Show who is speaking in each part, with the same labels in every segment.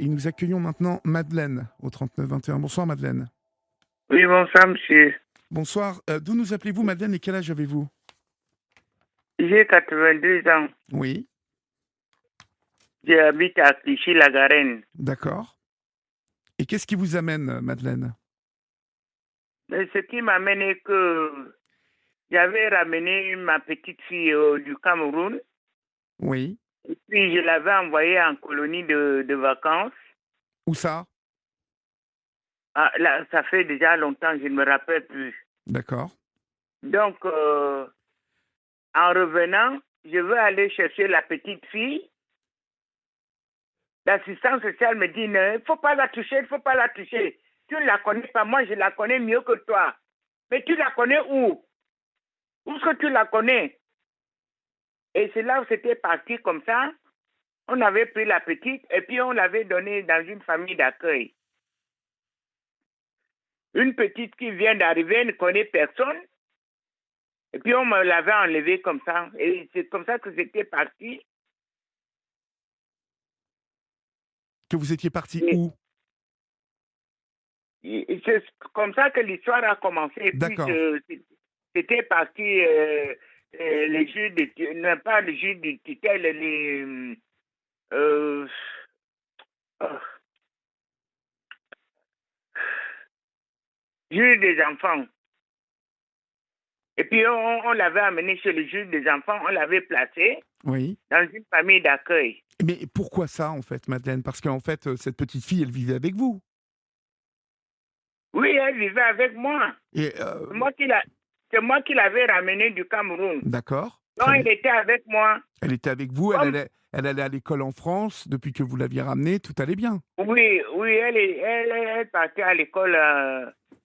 Speaker 1: Et nous accueillons maintenant Madeleine au 39 21. Bonsoir Madeleine.
Speaker 2: Oui, bonsoir, monsieur.
Speaker 1: Bonsoir. D'où nous appelez-vous Madeleine et quel âge avez-vous?
Speaker 2: J'ai 82 ans.
Speaker 1: Oui,
Speaker 2: J'habite à Clichy-la-Garenne.
Speaker 1: d'accord. Et qu'est-ce qui vous amène Madeleine?
Speaker 2: Mais ce qui m'amène est que j'avais ramené ma petite fille du Cameroun.
Speaker 1: Oui.
Speaker 2: Et puis, je l'avais envoyée en colonie de vacances.
Speaker 1: Où ça?
Speaker 2: Ah, là, ça fait déjà longtemps, je ne me rappelle plus.
Speaker 1: D'accord.
Speaker 2: Donc, en revenant, je veux aller chercher la petite fille. L'assistante sociale me dit, il ne faut pas la toucher, il ne faut pas la toucher. Tu ne la connais pas, moi je la connais mieux que toi. Mais tu la connais où? Où est-ce que tu la connais? Et c'est là où c'était parti comme ça. On avait pris la petite et puis on l'avait donnée dans une famille d'accueil. Une petite qui vient d'arriver, ne connaît personne. Et puis on me l'avait enlevée comme ça. Et c'est comme ça que c'était parti.
Speaker 1: Que vous étiez parti
Speaker 2: Et
Speaker 1: où?
Speaker 2: c'est comme ça que l'histoire a commencé. Et puis
Speaker 1: D'accord.
Speaker 2: c'était parti les juges de non pas les juges de tutelle, les euh, oh, juges des enfants. Et puis on l'avait amené chez le juge des enfants, on l'avait placé
Speaker 1: Oui.
Speaker 2: dans une famille d'accueil.
Speaker 1: Mais pourquoi ça en fait Madeleine? Parce qu'en fait cette petite fille elle vivait avec vous.
Speaker 2: Oui, elle vivait avec moi.
Speaker 1: Et
Speaker 2: C'est moi qui l'avais ramenée du Cameroun.
Speaker 1: d'accord.
Speaker 2: Donc
Speaker 1: Très bien.
Speaker 2: elle était avec moi.
Speaker 1: Elle était avec vous,
Speaker 2: Comme,
Speaker 1: elle allait à l'école en France, depuis que vous l'aviez ramenée, tout allait bien.
Speaker 2: oui, oui, elle partait à l'école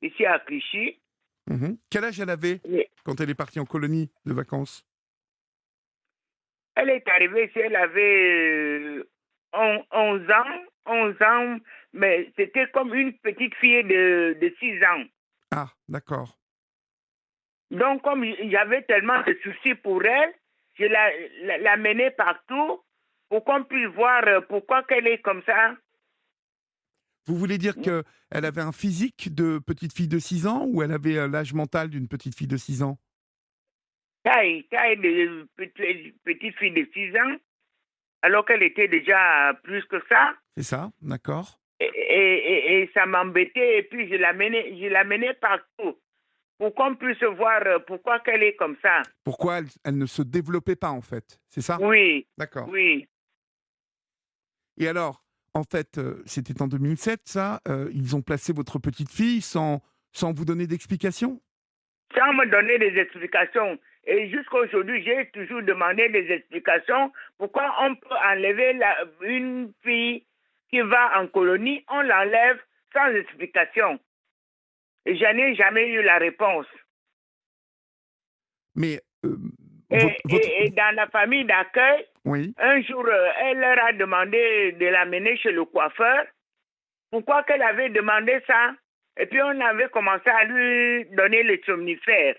Speaker 2: ici à Clichy.
Speaker 1: Mhm. Quel âge elle avait
Speaker 2: Et
Speaker 1: quand elle est partie en colonie de vacances?
Speaker 2: elle est arrivée ici, elle avait 11 ans, 11 ans, mais c'était comme une petite fille de 6 ans.
Speaker 1: Ah, d'accord.
Speaker 2: Donc, comme j'avais tellement de soucis pour elle, je la menais partout pour qu'on puisse voir pourquoi qu'elle est comme ça.
Speaker 1: Vous voulez dire qu'elle avait un physique de petite fille de 6 ans ou elle avait l'âge mental d'une petite fille de 6 ans?
Speaker 2: Taille de petite fille de 6 ans, alors qu'elle était déjà plus que ça.
Speaker 1: C'est ça, d'accord.
Speaker 2: Et ça m'embêtait. Et puis, je la menais partout pour qu'on puisse voir pourquoi qu'elle est comme ça.
Speaker 1: Pourquoi elle ne se développait pas en fait, c'est ça?
Speaker 2: Oui,
Speaker 1: D'accord.
Speaker 2: oui.
Speaker 1: Et alors, en fait, c'était en 2007 ça, ils ont placé votre petite fille sans vous donner d'explication?
Speaker 2: Sans me donner des explications. Et jusqu'à aujourd'hui, j'ai toujours demandé des explications. Pourquoi on peut enlever une fille qui va en colonie, on l'enlève sans explication. Et j'en ai jamais eu la réponse.
Speaker 1: Mais
Speaker 2: Et dans la famille d'accueil,
Speaker 1: oui,
Speaker 2: un jour, elle leur a demandé de l'amener chez le coiffeur. Pourquoi qu'elle avait demandé ça? Et puis on avait commencé à lui donner les somnifères.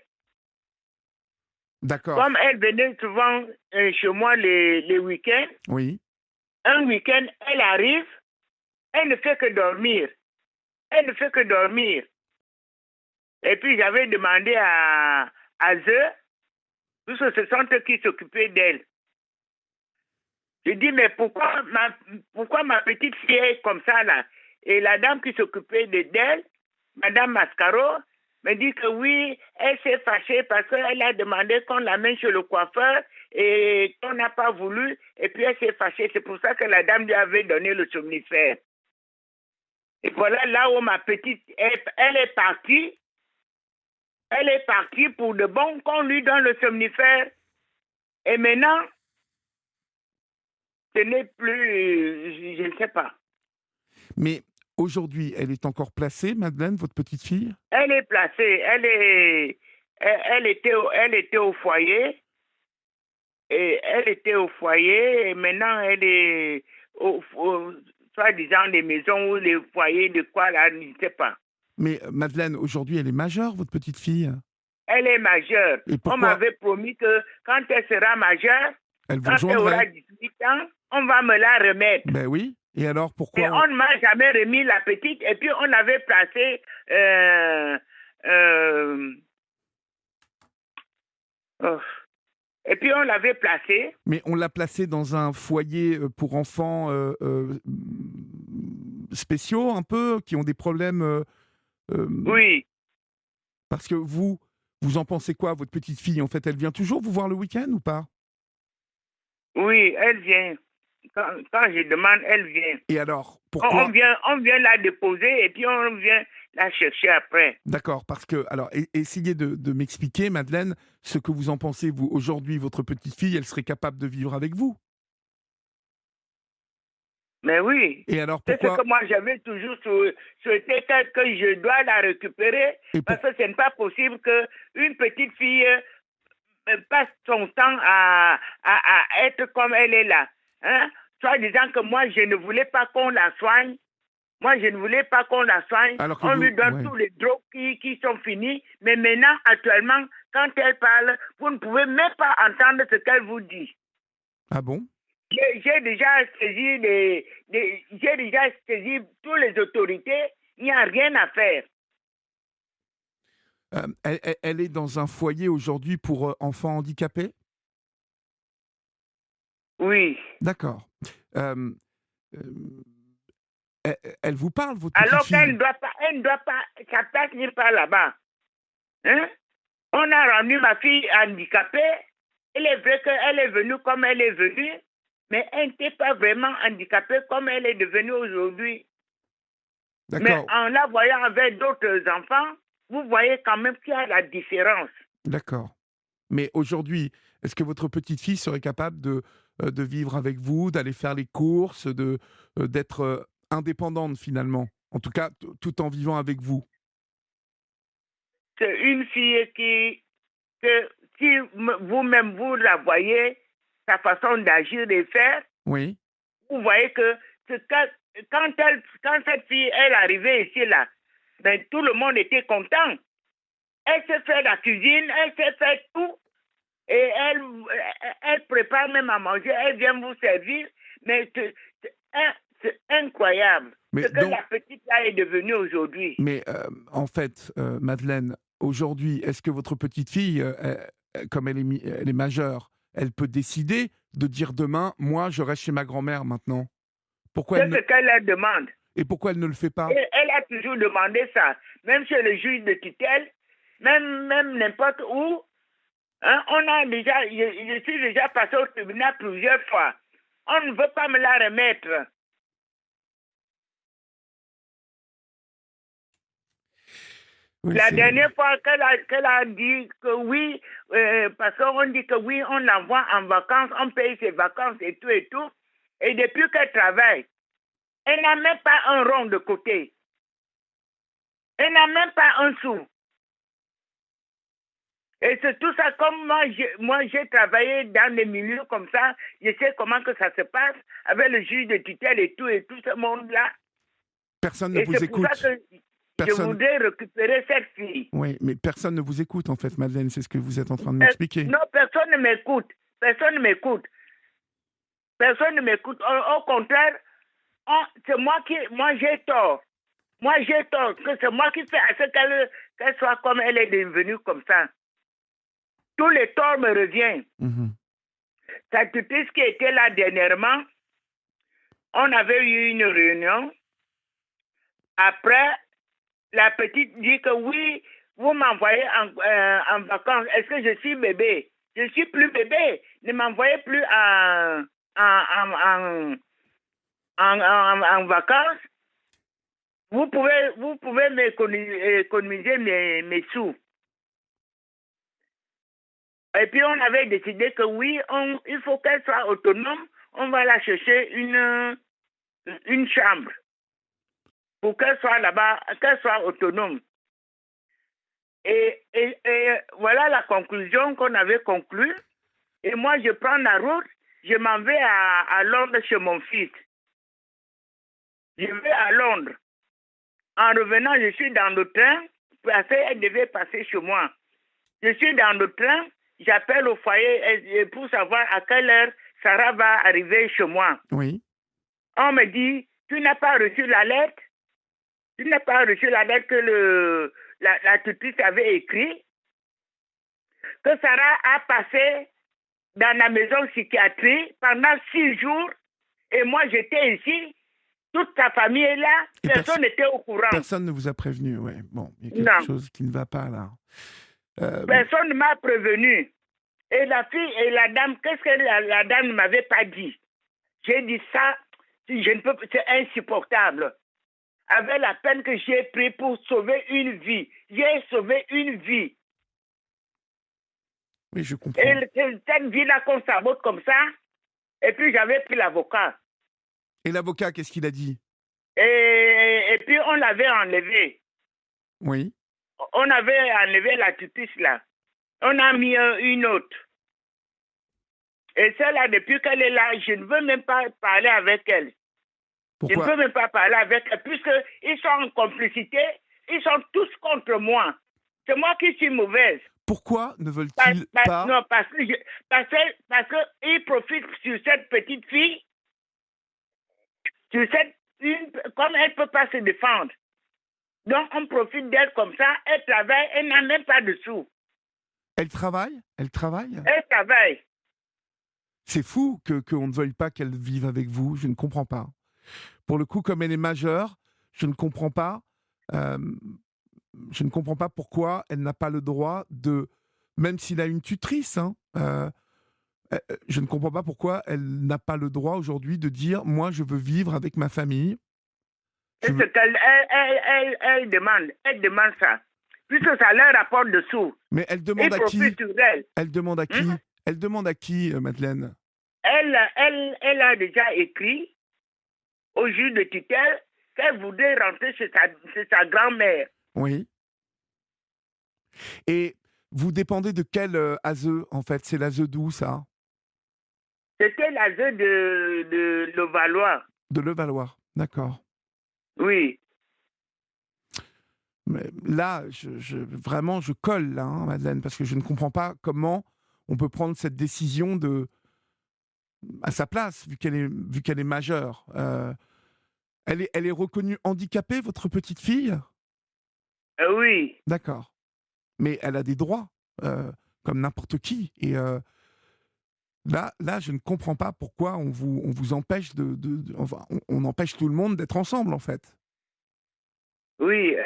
Speaker 1: d'accord,
Speaker 2: Comme elle venait souvent chez moi les week-ends,
Speaker 1: oui.
Speaker 2: un week-end, elle arrive, elle ne fait que dormir. Elle ne fait que dormir. Et puis j'avais demandé à eux, puisque ce sont eux qui s'occupaient d'elle. Je dis, mais pourquoi ma petite fille est comme ça là? Et la dame qui s'occupait d'elle, Madame Mascaro, me dit que oui, elle s'est fâchée parce qu'elle a demandé qu'on l'amène chez le coiffeur et qu'on n'a pas voulu. Et puis elle s'est fâchée. C'est pour ça que la dame lui avait donné le somnifère. Et voilà là où ma petite, elle est partie. Elle est partie pour de bon qu'on lui donne le somnifère. Et maintenant, ce n'est plus, je ne sais pas.
Speaker 1: Mais aujourd'hui, elle est encore placée, Madeleine, votre petite fille?
Speaker 2: Elle est placée, elle était au foyer, et elle était au foyer, et maintenant elle est soi-disant des maisons ou les foyers de quoi là, je ne sais pas.
Speaker 1: Mais Madeleine, aujourd'hui, elle est majeure, votre petite fille?
Speaker 2: Elle est majeure.
Speaker 1: Et
Speaker 2: On
Speaker 1: pourquoi
Speaker 2: m'avait promis que quand elle sera majeure,
Speaker 1: elle vous
Speaker 2: quand elle aura
Speaker 1: rejoindrait?
Speaker 2: 18 ans, on va me la remettre.
Speaker 1: Ben oui, Et alors,
Speaker 2: Et
Speaker 1: pourquoi
Speaker 2: on ne m'a jamais remis la petite. Et puis, on avait placé... oh. Et puis, on l'avait placé.
Speaker 1: Mais on l'a placé dans un foyer pour enfants spéciaux, un peu, qui ont des problèmes.
Speaker 2: Oui,
Speaker 1: Parce que vous en pensez quoi, votre petite fille? En fait, elle vient toujours vous voir le week-end ou pas?
Speaker 2: oui, elle vient. Quand je demande, elle vient.
Speaker 1: Et alors,
Speaker 2: On
Speaker 1: pourquoi?
Speaker 2: vient la déposer et puis on vient la chercher après.
Speaker 1: D'accord, parce que, alors, essayez de m'expliquer, Madeleine, ce que vous en pensez, vous. Aujourd'hui, votre petite fille, elle serait capable de vivre avec vous.
Speaker 2: Mais oui,
Speaker 1: Et alors,
Speaker 2: c'est ce
Speaker 1: pourquoi?
Speaker 2: que moi j'avais toujours souhaité que je dois la récupérer
Speaker 1: Et
Speaker 2: parce
Speaker 1: pour,
Speaker 2: que ce n'est pas possible qu'une petite fille passe son temps à être comme elle est là. Hein? Soit disant que moi je ne voulais pas qu'on la soigne. Moi, je ne voulais pas qu'on la soigne.
Speaker 1: alors que
Speaker 2: On lui
Speaker 1: vous.
Speaker 2: donne
Speaker 1: Ouais.
Speaker 2: tous les drogues qui sont finis. Mais maintenant, actuellement, quand elle parle, vous ne pouvez même pas entendre ce qu'elle vous dit.
Speaker 1: Ah bon?
Speaker 2: J'ai déjà saisi j'ai déjà saisi toutes les autorités. Il n'y a rien à faire.
Speaker 1: Elle est dans un foyer aujourd'hui pour enfants handicapés?
Speaker 2: Oui.
Speaker 1: D'accord. Euh, euh, elle vous parle, votre petite
Speaker 2: Alors qu'elle
Speaker 1: fille?
Speaker 2: ne doit pas, sa place n'est pas là-bas. Hein? On a rendu ma fille handicapée. Il est vrai qu'elle est venue comme elle est venue, mais elle n'était pas vraiment handicapée comme elle est devenue aujourd'hui. Mais
Speaker 1: D'accord,
Speaker 2: en la voyant avec d'autres enfants, vous voyez quand même qu'il y a la différence.
Speaker 1: d'accord. Mais aujourd'hui, est-ce que votre petite fille serait capable de vivre avec vous, d'aller faire les courses, d'être indépendante finalement? En tout cas, tout en vivant avec vous?
Speaker 2: C'est une fille que si vous-même vous la voyez, sa façon d'agir et faire,
Speaker 1: Oui.
Speaker 2: vous voyez que quand cette fille est arrivée ici, là, ben, tout le monde était content. Elle sait faire la cuisine, elle sait faire tout. Et elle prépare même à manger, elle vient vous servir. Mais c'est incroyable ce
Speaker 1: Mais
Speaker 2: que
Speaker 1: donc,
Speaker 2: la petite là est devenue aujourd'hui.
Speaker 1: mais en fait, Madeleine, aujourd'hui, est-ce que votre petite fille, comme elle est majeure, elle peut décider de dire demain, moi, je reste chez ma grand-mère maintenant? Pourquoi elle
Speaker 2: C'est
Speaker 1: ne,
Speaker 2: ce qu'elle demande.
Speaker 1: et pourquoi elle ne le fait pas?
Speaker 2: Et elle a toujours demandé ça. Même chez le juge de tutelle, même n'importe où. Hein, je suis déjà passé au tribunal plusieurs fois. On ne veut pas me la remettre.
Speaker 1: Oui,
Speaker 2: La
Speaker 1: c'est.
Speaker 2: dernière fois qu'elle a dit que oui, parce qu'on dit que oui, on l'envoie en vacances, on paye ses vacances et tout et tout. Et depuis qu'elle travaille, elle n'a même pas un rond de côté. Elle n'a même pas un sou. Et c'est tout ça, comme moi j'ai travaillé dans des milieux comme ça, je sais comment que ça se passe avec le juge de tutelle et tout ce monde-là.
Speaker 1: Personne ne
Speaker 2: Et
Speaker 1: vous
Speaker 2: c'est pour ça
Speaker 1: écoute.
Speaker 2: que je
Speaker 1: Personne.
Speaker 2: voudrais récupérer cette fille.
Speaker 1: Oui, mais personne ne vous écoute en fait, Madeleine. C'est ce que vous êtes en train de m'expliquer.
Speaker 2: Non, personne ne m'écoute. Personne ne m'écoute. Personne ne m'écoute. Au contraire, c'est moi j'ai tort. Moi j'ai tort. Que c'est moi qui fais à ce qu'elle soit comme elle est devenue comme ça. Tous les torts me reviennent.
Speaker 1: Mhm.
Speaker 2: Ça te dit ce qui était là dernièrement. On avait eu une réunion. Après, la petite dit que oui, vous m'envoyez en vacances. Est-ce que je suis bébé? Je ne suis plus bébé. Ne m'envoyez plus en, en vacances. Vous pouvez m'économiser mes sous. Et puis on avait décidé que oui, il faut qu'elle soit autonome. On va la chercher une chambre pour qu'elle soit là-bas, qu'elle soit autonome. Et voilà la conclusion qu'on avait conclue. Et moi, je prends la route, je m'en vais à Londres chez mon fils. Je vais à Londres. En revenant, je suis dans le train, parce qu'elle devait passer chez moi. Je suis dans le train, j'appelle au foyer pour savoir à quelle heure Sarah va arriver chez moi.
Speaker 1: Oui.
Speaker 2: On me dit, tu n'as pas reçu la lettre, tu n'as pas reçu la lettre que la tutrice avait écrite, que Sarah a passé dans la maison psychiatrie pendant 6 jours, et moi j'étais ici, toute sa famille est là,
Speaker 1: Et
Speaker 2: personne n'était au courant.
Speaker 1: personne ne vous a prévenu, ouais. Bon, il y a quelque chose qui ne va pas là.
Speaker 2: Personne ne m'a prévenu. Et la fille et la dame, qu'est-ce que la dame ne m'avait pas dit? J'ai dit ça, je ne peux, c'est insupportable. Avec la peine que j'ai pris pour sauver une vie, j'ai sauvé une vie.
Speaker 1: Oui, je comprends.
Speaker 2: Et cette vie-là qu'on sabote comme ça, et puis j'avais pris l'avocat.
Speaker 1: Et l'avocat, qu'est-ce qu'il a dit?
Speaker 2: Et puis on l'avait enlevé.
Speaker 1: Oui.
Speaker 2: On avait enlevé la tutrice là. On a mis une autre. Et celle-là, depuis qu'elle est là, je ne veux même pas parler avec elle.
Speaker 1: Pourquoi?
Speaker 2: Je ne peux même pas parler avec elle, puisqu'ils sont en complicité, ils sont tous contre moi. C'est moi qui suis mauvaise.
Speaker 1: Pourquoi ne veulent-ils pas?
Speaker 2: Non, parce qu'ils profitent sur cette petite fille, comme elle ne peut pas se défendre. Donc, on profite d'elle comme ça, elle travaille, elle n'a même pas de sous.
Speaker 1: Elle travaille? Elle travaille?
Speaker 2: Elle travaille.
Speaker 1: C'est fou qu'on ne veuille pas qu'elle vive avec vous, je ne comprends pas. Pour le coup, comme elle est majeure, je ne comprends pas. Je ne comprends pas pourquoi elle n'a pas le droit de, même s'il a une tutrice, hein, je ne comprends pas pourquoi elle n'a pas le droit aujourd'hui de dire, moi, je veux vivre avec ma famille.
Speaker 2: C'est ce qu'elle demande. Elle demande ça. Puisque ça leur rapporte dessous.
Speaker 1: Mais elle demande à qui?
Speaker 2: Elle.
Speaker 1: Elle demande à qui? Elle demande à qui, Madeleine?
Speaker 2: Elle a déjà écrit au juge de tutelle qu'elle voudrait rentrer chez sa grand-mère.
Speaker 1: Oui. Et vous dépendez de quel ASE, en fait? C'est l'ASE d'où, ça?
Speaker 2: C'était l'ASE de Levallois.
Speaker 1: De Levallois, d'accord.
Speaker 2: Oui.
Speaker 1: Mais là, vraiment, je colle, là, hein, Madeleine, parce que je ne comprends pas comment on peut prendre cette décision à sa place, vu qu'elle est majeure. Elle est reconnue handicapée, votre petite fille?
Speaker 2: Oui.
Speaker 1: D'accord. Mais elle a des droits, comme n'importe qui. Et là, je ne comprends pas pourquoi on vous empêche enfin, on empêche tout le monde d'être ensemble, en fait.
Speaker 2: Oui,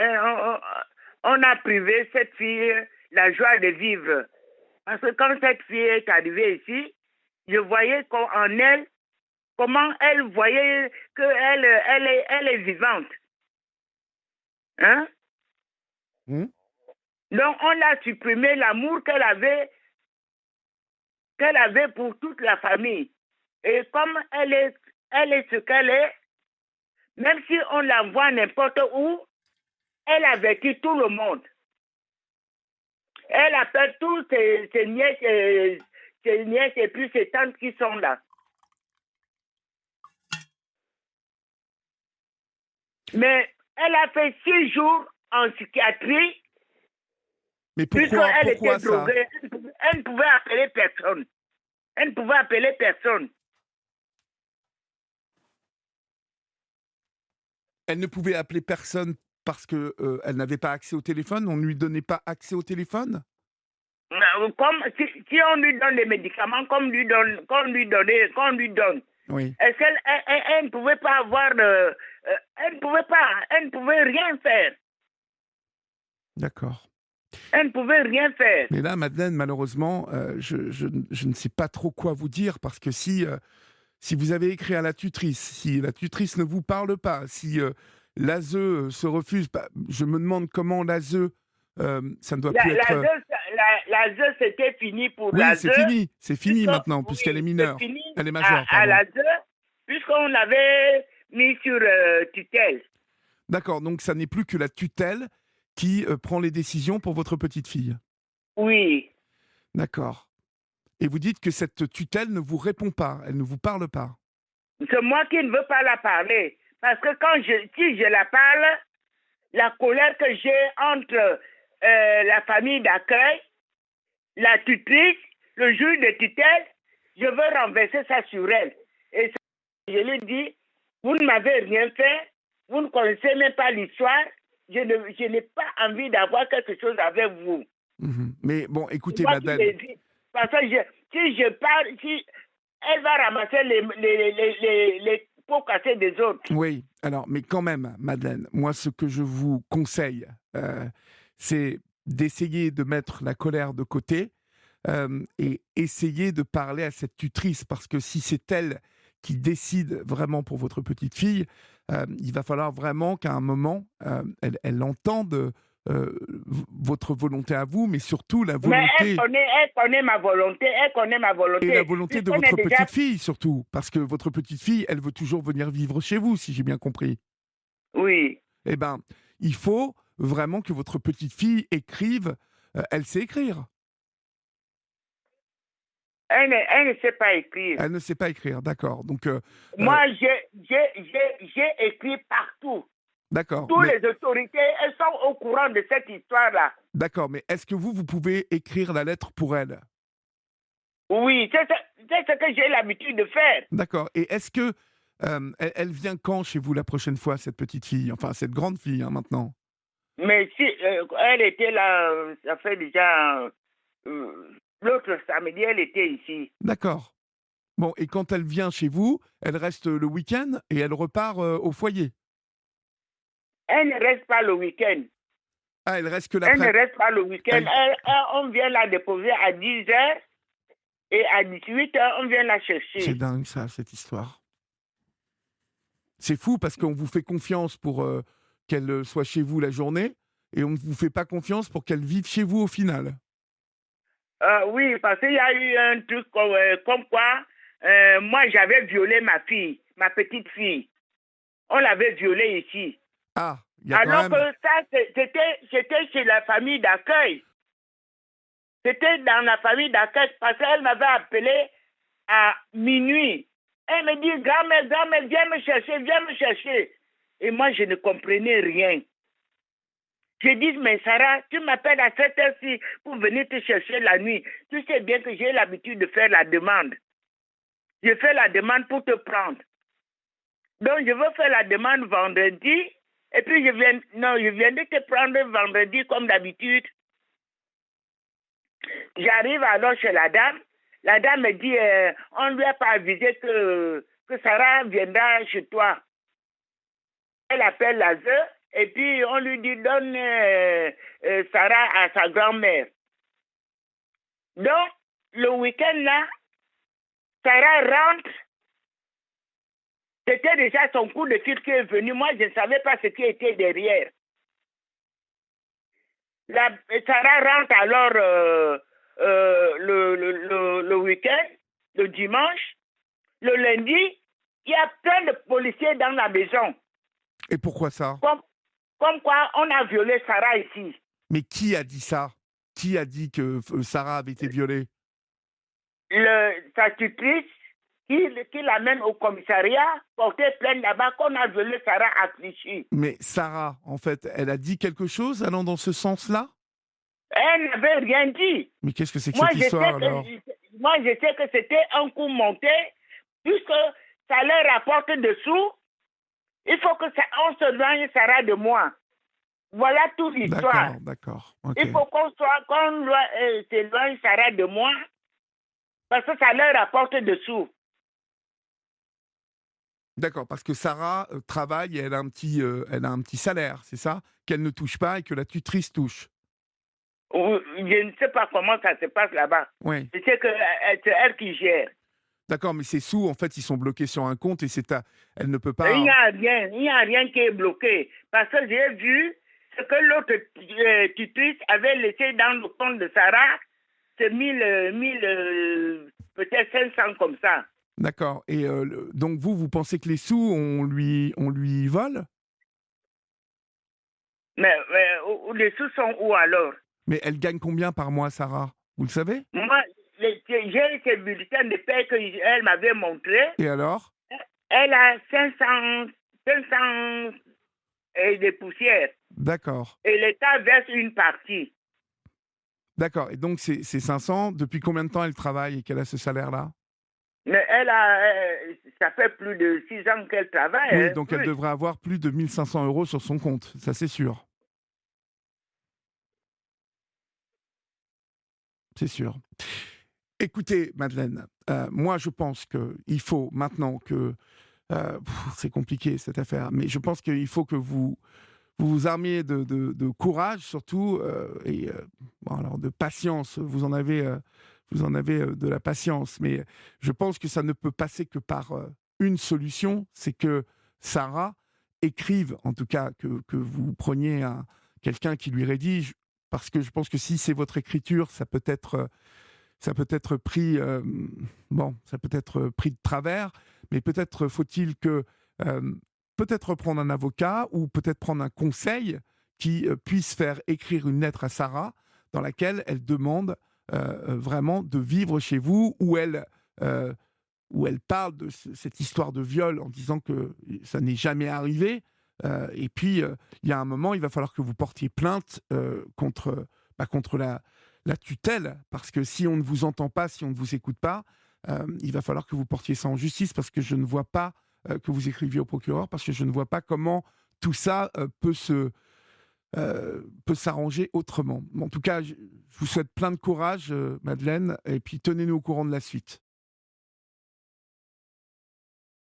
Speaker 2: on a privé cette fille la joie de vivre. Parce que quand cette fille est arrivée ici, je voyais en elle, comment elle voyait qu'elle est vivante. Hein? Donc, on a supprimé l'amour qu'elle avait pour toute la famille. Et comme elle est ce qu'elle est, même si on l'envoie n'importe où, elle a vécu tout le monde. Elle appelle tous ses nièces et puis ses tantes qui sont là. Mais elle a fait 6 jours en psychiatrie.
Speaker 1: Mais pourquoi
Speaker 2: était
Speaker 1: ça?
Speaker 2: Droguée. Elle ne pouvait appeler personne. Elle ne pouvait appeler personne.
Speaker 1: Elle ne pouvait appeler personne parce que elle n'avait pas accès au téléphone? On ne lui donnait pas accès au téléphone?
Speaker 2: Comme si on lui donne des médicaments, qu'on lui donne.
Speaker 1: Oui.
Speaker 2: Est-ce qu'elle elle ne pouvait pas avoir... elle ne pouvait rien faire.
Speaker 1: D'accord.
Speaker 2: Elle ne pouvait rien faire.
Speaker 1: Mais là, Madeleine, malheureusement, je ne sais pas trop quoi vous dire, parce que si vous avez écrit à la tutrice, si la tutrice ne vous parle pas, si l'ASE se refuse, je me demande comment l'ASE, ça ne doit plus être...
Speaker 2: L'ASE, c'était fini pour
Speaker 1: oui,
Speaker 2: l'ASE.
Speaker 1: c'est fini maintenant, puisqu'elle est mineure. Elle est majeure,
Speaker 2: à l'ASE, puisqu'on l'avait mis sur tutelle.
Speaker 1: D'accord, donc ça n'est plus que la tutelle qui prend les décisions pour votre petite fille.
Speaker 2: Oui.
Speaker 1: D'accord. Et vous dites que cette tutelle ne vous répond pas, elle ne vous parle pas.
Speaker 2: C'est moi qui ne veux pas la parler. Parce que si je la parle, la colère que j'ai entre la famille d'accueil, la tutrice, le juge de tutelle, je veux renverser ça sur elle. Et je lui dis, Vous ne m'avez rien fait. Vous ne connaissez même pas l'histoire. Je n'ai pas envie d'avoir quelque chose avec vous.
Speaker 1: Mais bon,
Speaker 2: C'est
Speaker 1: écoutez,
Speaker 2: moi qui
Speaker 1: Madeleine.
Speaker 2: l'ai dit. Parce que si je parle, si elle va ramasser les pots cassés des autres.
Speaker 1: Oui, alors, mais quand même, Madeleine, moi, ce que je vous conseille, c'est d'essayer de mettre la colère de côté et essayer de parler à cette tutrice, parce que si c'est elle qui décide vraiment pour votre petite fille, il va falloir vraiment qu'à un moment, elle entende votre volonté à vous, mais surtout la
Speaker 2: Mais
Speaker 1: volonté
Speaker 2: elle connaît ma volonté, elle connaît ma
Speaker 1: et la
Speaker 2: volonté.
Speaker 1: volonté de
Speaker 2: Puisqu'on est
Speaker 1: votre
Speaker 2: déjà...
Speaker 1: petite fille, surtout, parce que votre petite fille, elle veut toujours venir vivre chez vous, si j'ai bien compris.
Speaker 2: Oui.
Speaker 1: Eh ben, il faut vraiment que votre petite fille écrive. Elle sait écrire.
Speaker 2: Elle ne sait pas écrire.
Speaker 1: Elle ne sait pas écrire, d'accord. Donc,
Speaker 2: Moi, j'ai écrit partout.
Speaker 1: d'accord.
Speaker 2: Toutes
Speaker 1: Mais
Speaker 2: les autorités, elles sont au courant de cette histoire-là.
Speaker 1: d'accord. Mais est-ce que vous pouvez écrire la lettre pour elle?
Speaker 2: Oui, c'est ce que j'ai l'habitude de faire.
Speaker 1: D'accord. Et est-ce que elle vient quand chez vous la prochaine fois, cette petite fille? Enfin, cette grande fille, hein, maintenant.
Speaker 2: Mais si elle était là, ça fait déjà l'autre samedi, elle était ici.
Speaker 1: D'accord. Bon, et quand elle vient chez vous, elle reste le week-end et elle repart au foyer.
Speaker 2: Elle ne reste pas le week-end.
Speaker 1: Ah, elle reste que
Speaker 2: Elle ne
Speaker 1: l'après.
Speaker 2: reste pas le week-end.
Speaker 1: Elle...
Speaker 2: On vient la déposer à 10 h et à 18 h, on vient la
Speaker 1: C'est
Speaker 2: chercher.
Speaker 1: dingue, ça, cette histoire. C'est fou parce qu'on vous fait confiance pour qu'elle soit chez vous la journée et on ne vous fait pas confiance pour qu'elle vive chez vous au final.
Speaker 2: Oui, parce qu'il y a eu un truc comme quoi moi j'avais violé ma fille, ma petite fille. On l'avait violée ici.
Speaker 1: Ah, il y a quand
Speaker 2: Alors que
Speaker 1: même...
Speaker 2: ça, c'était chez la famille d'accueil. C'était dans la famille d'accueil parce qu'elle m'avait appelé à minuit. Elle me dit, grand-mère, viens me chercher, viens me chercher. Et moi, je ne comprenais rien. Je dis, mais Sarah, tu m'appelles à cette heure-ci pour venir te chercher la nuit. Tu sais bien que j'ai l'habitude de faire la demande. Je fais la demande pour te prendre. Donc, je veux faire la demande vendredi. Et puis, je viens de te prendre vendredi comme d'habitude. J'arrive alors chez la dame. La dame me dit, on ne lui a pas avisé que Sarah viendra chez toi. Elle appelle la sœur et puis on lui dit, donne Sarah à sa grand-mère. Donc, le week-end là, Sarah rentre. C'était déjà son coup de fil qui est venu. Moi, je ne savais pas ce qui était derrière. Sarah rentre alors le week-end, le dimanche. Le lundi, il y a plein de policiers dans la maison.
Speaker 1: Et pourquoi ça?
Speaker 2: Comme quoi, on a violé Sarah ici.
Speaker 1: Mais qui a dit ça? Qui a dit que Sarah avait été violée?
Speaker 2: Sa tutrice qui l'amène au commissariat, porter plainte là-bas qu'on a violé Sarah à Clichy.
Speaker 1: Mais Sarah, en fait, elle a dit quelque chose allant dans ce sens-là?
Speaker 2: Elle n'avait rien dit.
Speaker 1: Mais qu'est-ce que c'est que cette histoire alors?
Speaker 2: Moi, je sais que c'était un coup monté, puisque ça leur rapporte dessous. Il faut que on se loigne Sarah de moi. Voilà toute l'histoire.
Speaker 1: D'accord. Okay.
Speaker 2: Il faut qu'on s'éloigne Sarah de moi, parce que ça leur rapporte dessous.
Speaker 1: D'accord, parce que Sarah travaille et elle a un petit salaire, c'est ça? Qu'elle ne touche pas et que la tutrice touche.
Speaker 2: Je ne sais pas comment ça se passe là-bas.
Speaker 1: Oui.
Speaker 2: Je sais que c'est elle qui gère.
Speaker 1: D'accord, mais ces sous, en fait, ils sont bloqués sur un compte et elle ne peut pas...
Speaker 2: Il n'y a rien qui est bloqué. Parce que j'ai vu ce que l'autre tutrice avait laissé dans le compte de Sarah, c'est 1000, peut-être 500 comme ça.
Speaker 1: D'accord. Et donc vous pensez que les sous, on lui vole?
Speaker 2: Mais les sous sont où alors?
Speaker 1: Mais elle gagne combien par mois, Sarah? Vous le savez?
Speaker 2: Moi, j'ai ces bulletins de paie qu'elle m'avait montré.
Speaker 1: Et alors?
Speaker 2: Elle a 500 et des poussières.
Speaker 1: D'accord.
Speaker 2: Et l'État verse une partie.
Speaker 1: D'accord. Et donc, ces 500, depuis combien de temps elle travaille et qu'elle a ce salaire-là?
Speaker 2: Mais ça fait plus de 6 ans qu'elle travaille,
Speaker 1: Oui,
Speaker 2: hein,
Speaker 1: donc elle
Speaker 2: plus.
Speaker 1: devrait avoir plus de 1500 euros sur son compte, ça c'est sûr. C'est sûr. Écoutez, Madeleine, moi je pense qu'il faut maintenant que... c'est compliqué cette affaire, mais je pense qu'il faut que vous vous armiez de courage surtout, et bon, alors de patience. Vous en avez de la patience, mais je pense que ça ne peut passer que par une solution, c'est que Sarah écrive, en tout cas que vous preniez quelqu'un qui lui rédige, parce que je pense que si c'est votre écriture, ça peut être pris, bon, ça peut être pris de travers, mais peut-être faut-il que euh, peut-être prendre un avocat ou peut-être prendre un conseil qui puisse faire écrire une lettre à Sarah dans laquelle elle demande vraiment de vivre chez vous, euh, où elle parle de cette histoire de viol en disant que ça n'est jamais arrivé. Et puis, il y a un moment, il va falloir que vous portiez plainte contre la tutelle, parce que si on ne vous entend pas, si on ne vous écoute pas, il va falloir que vous portiez ça en justice, parce que je ne vois pas que vous écriviez au procureur, parce que je ne vois pas comment tout ça peut s'arranger autrement. En tout cas, je vous souhaite plein de courage, Madeleine, et puis tenez-nous au courant de la suite.